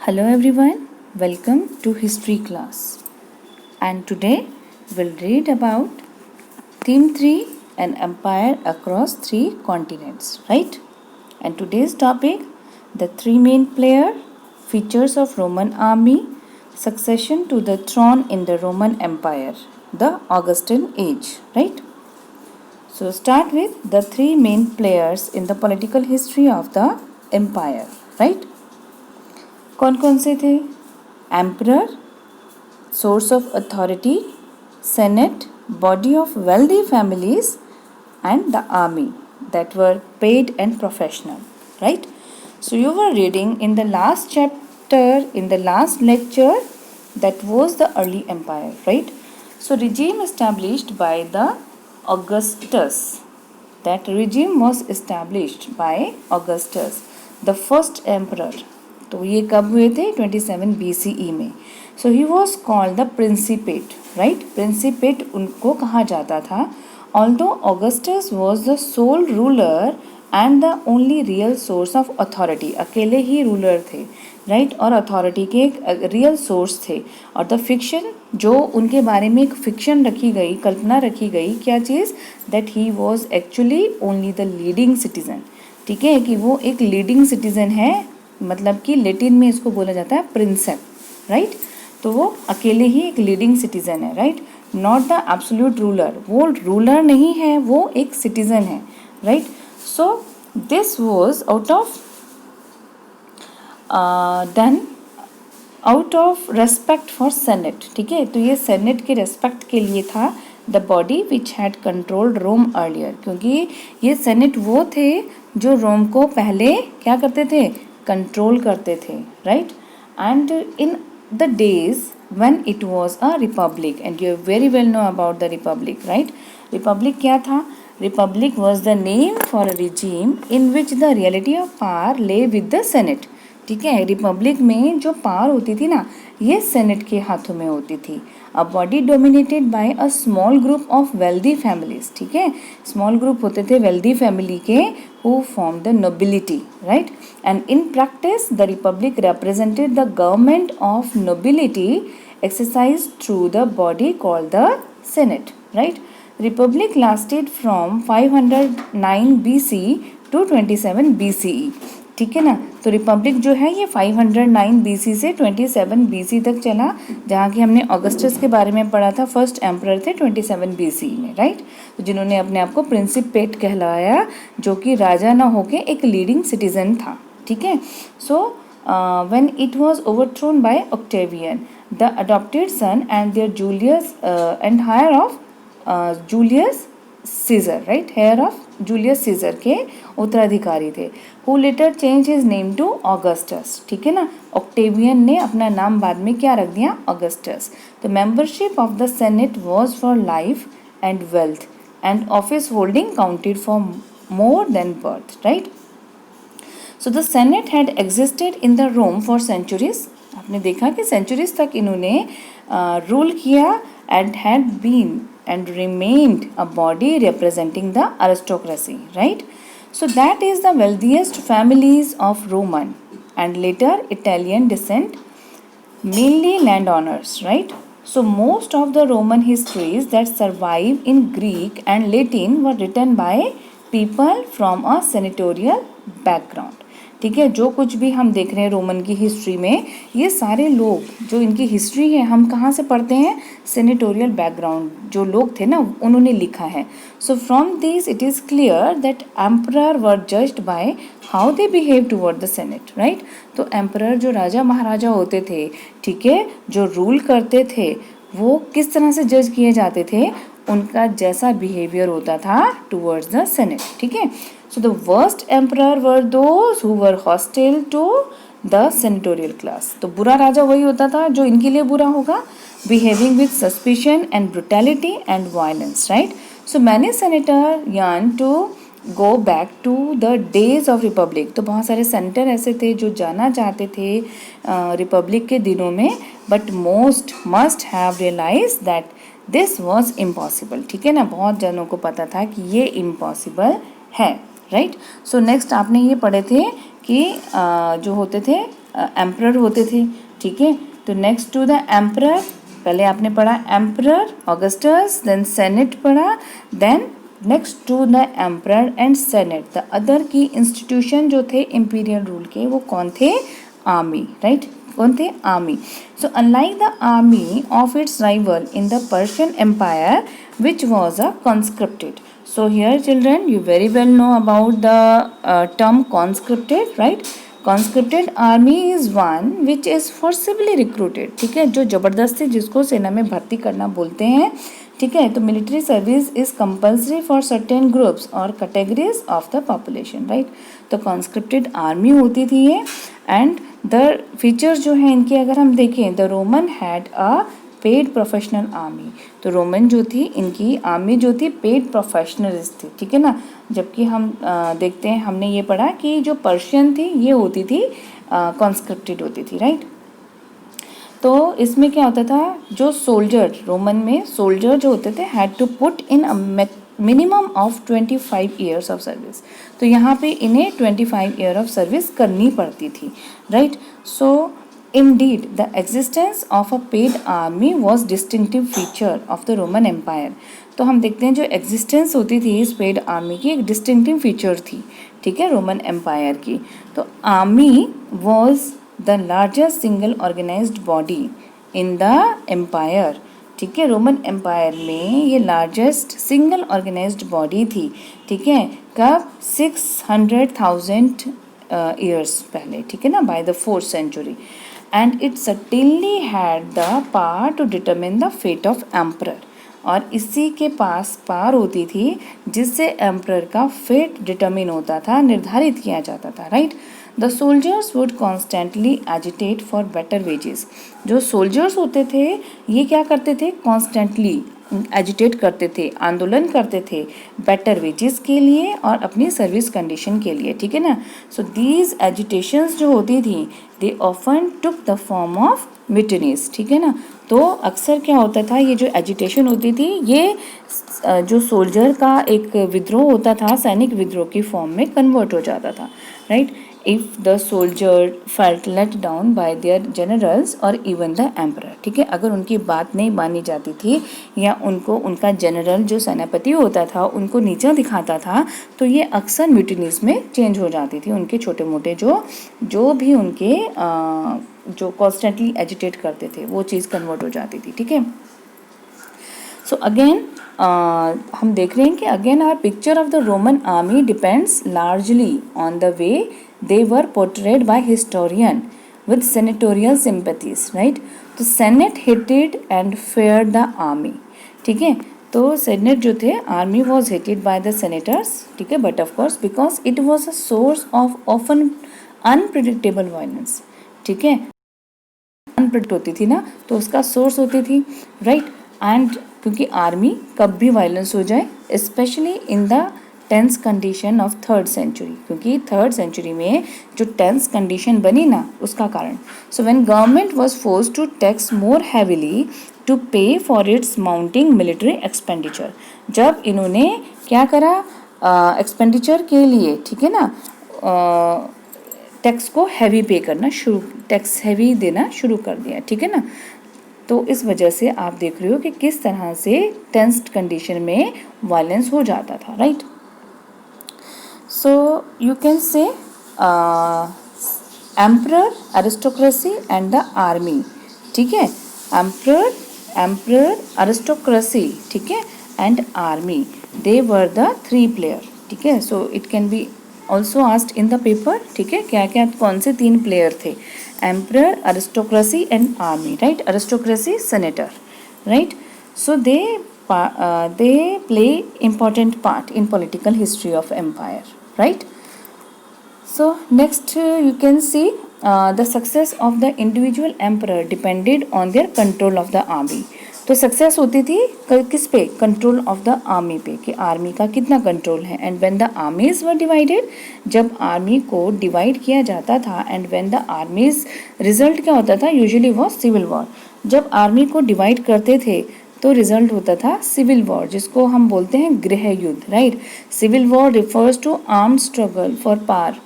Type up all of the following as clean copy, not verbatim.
Hello everyone, welcome to history class. And today we'll read about Theme 3, an empire across 3 continents, right? And today's topic, the 3 main player, features of Roman army, succession to the throne in the Roman Empire, the Augustan age, right? So start with the 3 main players in the political history of the empire, right? कौन कौन से थे? Emperor, source of authority, senate, body of wealthy families and the army that were paid and professional, right? So you were reading in the last chapter, in the last lecture, that was the early empire, right? So regime established by the Augustus, that regime was established by Augustus, the first emperor. तो ये कब हुए थे? 27 BCE में. So he was called the Principate, right? Principate उनको कहा जाता था. Although Augustus was the sole ruler and the only real source of authority, अकेले ही ruler थे, right? और authority के एक real source थे. और the fiction जो उनके बारे में एक fiction रखी गई, कल्पना रखी गई, क्या चीज़? That he was actually only the leading citizen. ठीक है कि वो एक leading citizen है, मतलब कि लेटिन में इसको बोला जाता है प्रिंसेप, राइट? तो वो अकेले ही एक लीडिंग सिटीजन है, right? Not the absolute ruler, वो रूलर नहीं है, वो एक सिटीजन है, right? So this was done out of respect for senate, ठीक है? तो ये सेनेट के रेस्पेक्ट के लिए था, the body which had controlled Rome earlier, क्योंकि ये सेनेट वो थे जो रोम को पहले क्या करते थे? कंट्रोल करते थे, right? And in the days when it was a republic, and you very well know about the Republic, right? Republic क्या था? Republic was the name for a regime in which the reality of power ले with the senate, ठीक है? Republic में जो power होती थी ना, ये सेनेट के हाथों में होती थी. A body dominated by a small group of wealthy families, ठीक है? स्मॉल ग्रुप होते थे वेल्दी फैमिली के, who form the nobility, right? And in practice the republic represented the government of nobility exercised through the body called the senate, right? Republic lasted from 509 BC to 27 BCE, ठीक है ना? तो Republic जो है ये 509 BC से 27 BC तक चला, जहाँ की हमने ऑगस्टस के बारे में पढ़ा था, फर्स्ट एम्परर थे 27 BC में, राइट? तो जिन्होंने अपने आप को प्रिंसिपेट कहलाया, जो कि राजा ना होके एक लीडिंग सिटीजन था, ठीक है? So when it was overthrown by Octavian, the adopted son and their Julius and heir of Julius Caesar, right? Heir of Julius Caesar के उत्तराधिकारी थे, who later change his name to Augustus, ठीक है ना? Octavian ने अपना नाम बाद में क्या रख दिया? Augustus. The membership of the senate was for life and wealth, and office holding counted for more than birth, right? So the senate had existed in the Rome for centuries. आपने देखा कि सेंचुरीज तक इन्होंने rule किया, and had been and remained a body representing the aristocracy, right? So that is the wealthiest families of Roman and later Italian descent, mainly landowners, right? So most of the Roman histories that survive in Greek and Latin were written by people from a senatorial background, ठीक है? जो कुछ भी हम देख रहे हैं Roman की हिस्ट्री में, ये सारे लोग जो इनकी हिस्ट्री है, हम कहाँ से पढ़ते हैं? सेनेटोरियल बैकग्राउंड जो लोग थे ना, उन्होंने लिखा है. So from this it is clear that emperor were judged by how they behave toward the senate, right? तो एम्परर जो राजा महाराजा होते थे, ठीक है, जो रूल करते थे, वो किस तरह से जज किए जाते थे? उनका जैसा बिहेवियर होता था टुवर्ड्स द सेनेट, ठीक है? So the worst emperor were those who were hostile to the senatorial class. तो बुरा राजा वही होता था जो इनके लिए बुरा होगा, behaving with suspicion and brutality and violence, right? So many senators yearned to go back to the days of republic. तो बहुत सारे सेनेटर ऐसे थे जो जाना चाहते थे रिपब्लिक के दिनों में, but most must have realized that this was impossible, ठीक है ना? बहुत जनों को पता था कि ये impossible है, राइट? सो नेक्स्ट आपने ये पढ़े थे कि जो होते थे एम्परर होते थे, ठीक है। तो नेक्स्ट टू द एम्परर, पहले आपने पढ़ा एम्परर ऑगस्टस, देन सेनेट पढ़ा, then next to the emperor and senate the other key institution जो थे इंपीरियल रूल के, वो कौन थे? आर्मी, राइट, कौन थे? Army. So unlike the army of its rival in the Persian empire which was a conscripted. So here children, you very well know about the term conscripted, right? Conscripted army is one which is forcibly recruited, ठीक है, जो ज़बरदस्ती जिसको सेना में भर्ती करना बोलते हैं, ठीक है। तो military service is compulsory for certain groups और categories of the population, right. तो कॉन्स्क्रिप्टेड आर्मी होती थी ये, एंड द फीचर्स जो हैं इनके अगर हम देखें, the Roman had a paid professional army. तो रोमन जो थी, इनकी आर्मी जो थी पेड प्रोफेशनल्स थी, ठीक है ना। जबकि हम देखते हैं, हमने ये पढ़ा कि जो पर्शियन थी ये होती थी कॉन्स्क्रिप्टेड होती थी, राइट। तो इसमें क्या होता था, जो सोल्जर, रोमन में सोल्जर जो होते थे had to put in a minimum of 25 years of service. तो यहाँ पे इन्हें 25 ईयर ऑफ सर्विस करनी पड़ती थी, right. So indeed the existence of a paid army was distinctive feature of the Roman Empire. तो हम देखते हैं जो एग्जिस्टेंस होती थी इस पेड आर्मी की एक डिस्टिंक्टिव फीचर थी, ठीक है, रोमन एम्पायर की। तो army was the largest single organised body in the empire, ठीक है। रोमन एम्पायर में ये लार्जेस्ट सिंगल ऑर्गेनाइज्ड बॉडी थी, ठीक है। कब? 600,000 ईयर्स पहले, ठीक है ना, by the 4th century. And it certainly had the power to determine the fate of emperor. और इसी के पास पावर होती थी जिससे एम्परर का फेट डिटरमिन होता था, निर्धारित किया जाता था, right. The soldiers would constantly agitate for better wages. जो सोल्जर्स होते थे ये क्या करते थे? कॉन्स्टेंटली एजिटेट करते थे, आंदोलन करते थे बेटर वेजेस के लिए और अपनी सर्विस कंडीशन के लिए, ठीक है ना। सो दीज एजिटेशंस जो होती थी they often took the form of mutinies, ठीक है ना। तो अक्सर क्या होता था, ये जो एजिटेशन होती थी ये जो सोल्जर का एक विद्रोह होता था, सैनिक विद्रोह की फॉर्म में कन्वर्ट हो जाता था, right. If the soldier felt let down by their generals और इवन द एम्परर, ठीक है। अगर उनकी बात नहीं मानी जाती थी या उनको उनका जनरल जो सेनापति होता था उनको नीचा दिखाता था, तो ये अक्सर म्यूटिनीज में चेंज हो जाती थी। उनके छोटे मोटे जो भी उनके जो कॉन्स्टेंटली एजिटेट करते थे वो चीज़ कन्वर्ट हो जाती थी, ठीक है। सो अगेन हम देख रहे हैं कि again our picture of the Roman army depends largely on the way they were portrayed by historian with senatorial sympathies, right? तो senate hated and feared the army, ठीक है। तो सेनेट जो थे, army was hated by the senators, ठीक है, but of course because it was a source of often unpredictable violence, ठीक है। अनप्रेडिक्ट होती थी ना, तो उसका सोर्स होती थी, राइट। एंड क्योंकि आर्मी कब भी वायलेंस हो जाए, specially in the tense condition of 3rd century, क्योंकि 3rd century में जो टेंस कंडीशन बनी ना उसका कारण। So when government was forced to tax more heavily to pay for its mounting military expenditure, जब इन्होंने क्या करा, एक्सपेंडिचर के लिए, ठीक है ना, टैक्स को हैवी पे करना शुरू, टैक्स हैवी देना शुरू कर दिया, ठीक है ना। तो इस वजह से आप देख रहे हो कि किस तरह से टेंस्ड कंडीशन में वायलेंस हो जाता था, right. So you can say emperor, aristocracy and the army, ठीक है। emperor, aristocracy, ठीक है, and army, they were the 3 player, ठीक है। So it can be also asked in the paper, ठीक है, क्या क्या कौन से 3 प्लेयर थे? emperor, aristocracy and army, right? aristocracy, senator, right? So they play important part in political history of empire, right? So next you can see the success of the individual emperor depended on their control of the army. तो success होती थी किस पे? Control of the army पे, कि army का कितना control है। And when the armies were divided, जब आर्मी को डिवाइड किया जाता था, and when the armies, result क्या होता था? Usually was civil war. जब आर्मी को डिवाइड करते थे तो रिजल्ट होता था सिविल वॉर, जिसको हम बोलते हैं गृह युद्ध, right. Civil war refers to armed struggle for power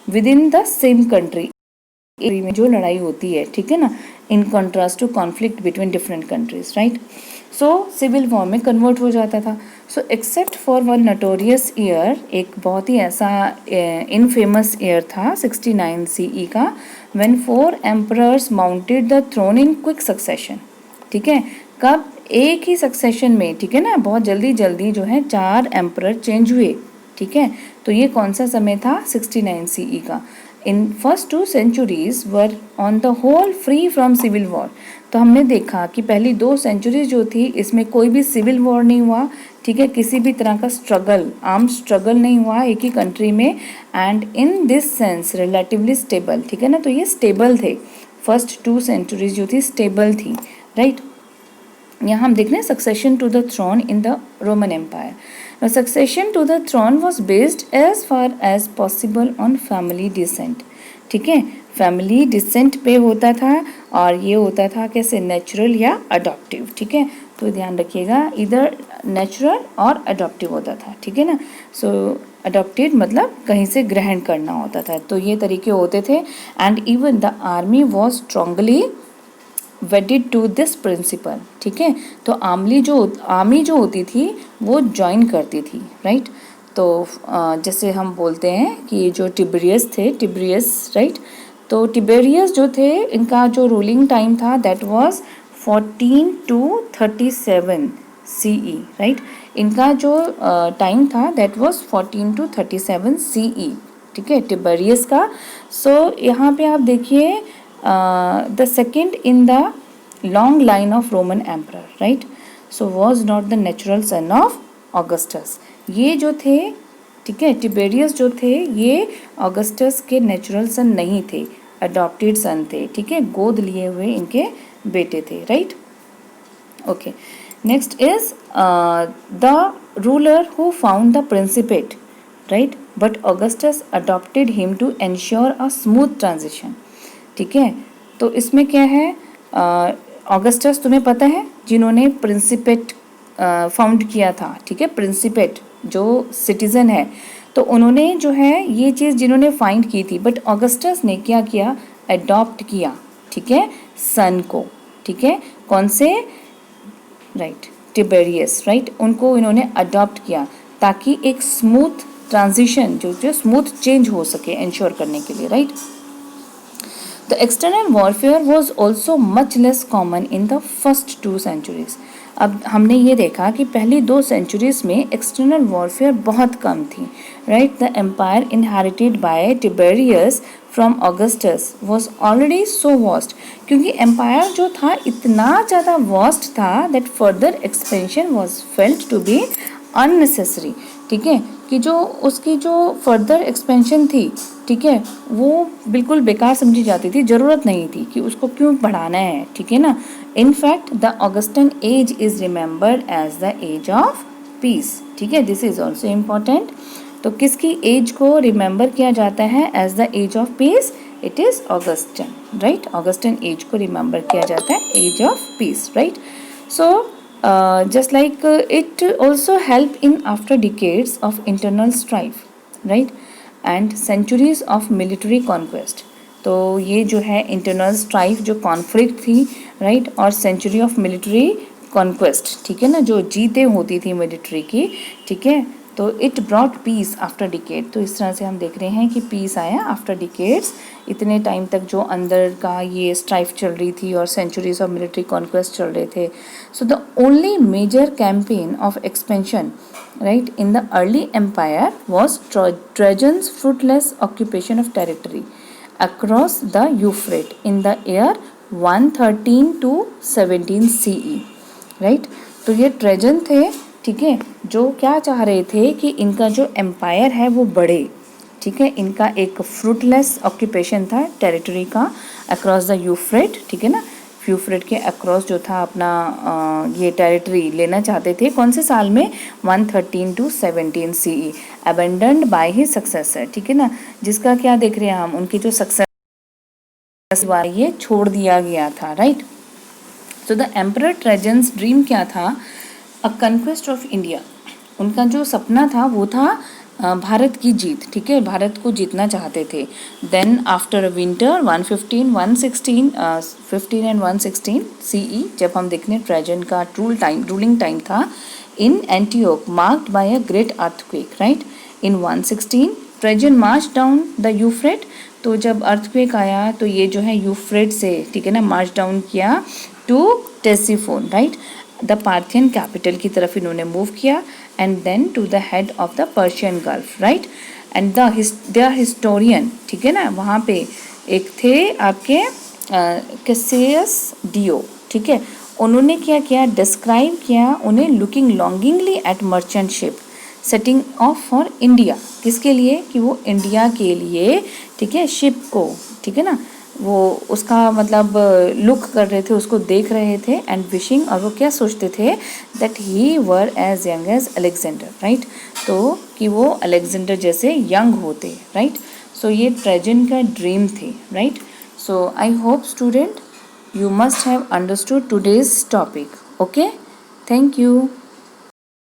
within the same country area में जो लड़ाई होती है, ठीक है ना, in contrast to conflict between different countries, right. So civil war में कन्वर्ट हो जाता था। So except for one notorious year, एक बहुत ही ऐसा इनफेमस ईयर था 69 CE का, when 4 emperors mounted the throne in quick succession, ठीक है। कब? एक ही सक्सेशन में, ठीक है ना, बहुत जल्दी जल्दी जो है 4 एम्परर चेंज हुए, ठीक है। तो ये कौन सा समय था? 69 CE का। In first 2 centuries were on the whole free from civil war. तो हमने देखा कि पहली 2 सेंचुरीज जो थी इसमें कोई भी सिविल वॉर नहीं हुआ, ठीक है, किसी भी तरह का स्ट्रगल, आर्म स्ट्रगल नहीं हुआ एक ही कंट्री में, and in this sense relatively stable, ठीक है ना। तो ये स्टेबल थे, फर्स्ट 2 सेंचुरीज जो थी स्टेबल थी, राइट। यहाँ हम देख रहे हैं succession to the throne in the Roman empire. Now, succession to the throne was based as far as possible on family descent, ठीक है, फैमिली डिसेंट पे होता था, और ये होता था कैसे? नेचुरल या अडॉप्टिव, ठीक है। तो ध्यान रखिएगा, इधर नेचुरल और अडॉप्टिव होता था, ठीक है ना। सो अडॉप्टेड मतलब कहीं से ग्रहण करना होता था, तो ये तरीके होते थे। And even the army was strongly wedded to this principle, ठीक है। तो आर्मी जो होती थी वो ज्वाइन करती थी, राइट। तो जैसे हम बोलते हैं कि ये जो टिबेरियस, राइट। तो टिबेरियस जो थे, इनका जो रूलिंग टाइम था that was 14 to 37 CE, right. इनका जो टाइम था दैट वाज 14 to 37 CE, ठीक है, टिबेरियस का। सो यहाँ पे आप देखिए the second in the long line of Roman emperor, right? So was not the natural son of Augustus. ये जो थे, ठीक है, टिबेरियस जो थे ये ऑगस्टस के नेचुरल सन नहीं थे, अडॉप्टेड सन थे, ठीक है, गोद लिए हुए इनके बेटे थे, right. Okay, next is the ruler who found the principate, right, but Augustus adopted him to ensure a smooth transition, ठीक है। तो इसमें क्या है, ऑगस्टस तुम्हें पता है जिन्होंने प्रिंसिपेट फाउंड किया था, ठीक है, प्रिंसिपेट जो सिटीजन है, तो उन्होंने जो है ये चीज़ जिन्होंने फाइंड की थी, बट ऑगस्टस ने क्या किया? अडॉप्ट किया, ठीक है, सन को, ठीक है, कौन से? राइट, टिबेरियस, राइट, उनको इन्होंने अडॉप्ट किया ताकि एक स्मूथ ट्रांजिशन जो स्मूथ चेंज हो सके, इंश्योर करने के लिए, right. The external warfare was also much less common in the first 2 centuries. अब हमने ये देखा कि पहली 2 सेंचुरीज में एक्सटर्नल वॉरफेयर बहुत कम थी, right. The empire inherited by Tiberius from Augustus was already so vast, क्योंकि एम्पायर जो था इतना ज़्यादा वास्ट था that further expansion was felt to be unnecessary, ठीक है, कि जो उसकी जो फर्दर एक्सपेंशन थी, ठीक है, वो बिल्कुल बेकार समझी जाती थी, ज़रूरत नहीं थी कि उसको क्यों बढ़ाना है, ठीक है ना। In fact the Augustan age is remembered as the age of peace, ठीक है, दिस इज़ ऑल्सो इम्पॉर्टेंट। तो किसकी एज को रिमेंबर किया जाता है as the age of peace? It is Augustan, right. Augustan age को रिमेंबर किया जाता है age of peace, right. So just like it also helped in after decades of internal strife, right, and centuries of military conquest. तो ये जो है internal strife जो conflict थी, राइट, और सेंचुरी ऑफ मिलिट्री कॉन्क्वेस्ट, ठीक है ना, जो जीतें होती थी मिलिट्री की, ठीक है। तो it brought peace after decade, तो इस तरह से हम देख रहे हैं कि पीस आया आफ्टर डिकेड्स, इतने टाइम तक जो अंदर का ये स्ट्राइफ चल रही थी और सेंचुरीज ऑफ मिलिट्री कॉन्क्वेस्ट चल रहे थे। So the only major campaign of expansion, right, in the early empire was Trajan's fruitless occupation of territory across the Euphrates in the year 113 to 17 CE, right. तो ये treason थे, ठीक है, जो क्या चाह रहे थे कि इनका जो एम्पायर है वो बढ़े, ठीक है, इनका एक फ्रूटलेस ऑक्यूपेशन था टेरिटरी का अक्रॉस द यूफ्रेट, ठीक है ना, यूफ्रेट के अक्रॉस जो था अपना ये टेरिटरी लेना चाहते थे, कौन से साल में? 113 to 17 CE, abandoned by his successor, ठीक है ना, जिसका क्या देख रहे हैं हम, उनकी जो सक्सेसर ये छोड़ दिया गया था, right. So the emperor Trajan's dream क्या था? अ कन्क्वेस्ट ऑफ इंडिया, उनका जो सपना था वो था भारत की जीत, ठीक है, भारत को जीतना चाहते थे। Then after winter 115 116 15 and 116 CE, जब हम देखने ट्रेजन का रूलिंग टाइम था in Antioch marked by a great earthquake, right. In 116 Trajan march down the Euphrates, तो जब अर्थक्वेक आया तो ये जो है यूफ्रेट से, ठीक है ना, मार्च डाउन किया to Ctesiphon, right, the Parthian capital की तरफ इन्होंने मूव किया, and then to the head of the Persian Gulf, right. And the historian, ठीक है ना, वहाँ पे एक थे आपके कैसियस डियो, ठीक है, उन्होंने क्या किया, डिस्क्राइब किया उन्हें looking longingly at merchant ship setting off for India, किसके लिए, कि वो इंडिया के लिए, ठीक है, शिप को, ठीक है ना, वो उसका मतलब लुक कर रहे थे, उसको देख रहे थे, एंड विशिंग, और वो क्या सोचते थे, that he were age young age Alexander, right, तो कि वो अलेक्जेंडर जैसे यंग होते, राइट। सो ये ट्रेजन का ड्रीम थे, right. So I hope student you must have understood today's topic. Okay, thank you.